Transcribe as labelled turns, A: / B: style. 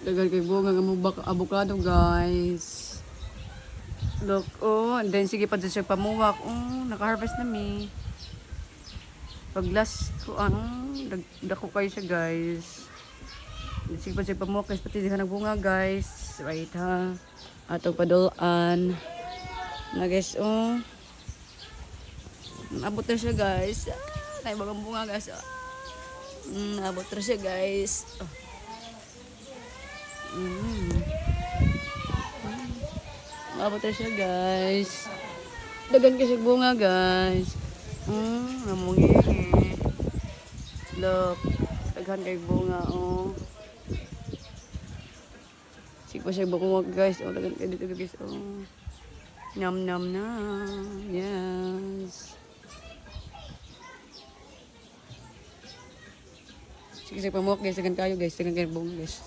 A: Dagan kay bunga ng avocado guys. Look, oh, and then sige pa siya pamuwak. Oh, naka-harvest na mi. Pag last ko, dako kayo siya guys. Sige pa siya pamuwak guys, pati siya nagbunga guys. Right ha. Atong padulaan. Na guys, oh. Abot na siya guys. Naibagang bunga guys. Abot na siya guys. Abot na siya guys. Dagan kasi bunga guys. Namungi. Look. Daghan kay bunga oh. Sige pa siya bunga guys. Oh, dagan kay dito guys oh. Nam nam nam. Yes. Sige, pamuwak guys, dagan kayo guys, dagan kayo bunga guys.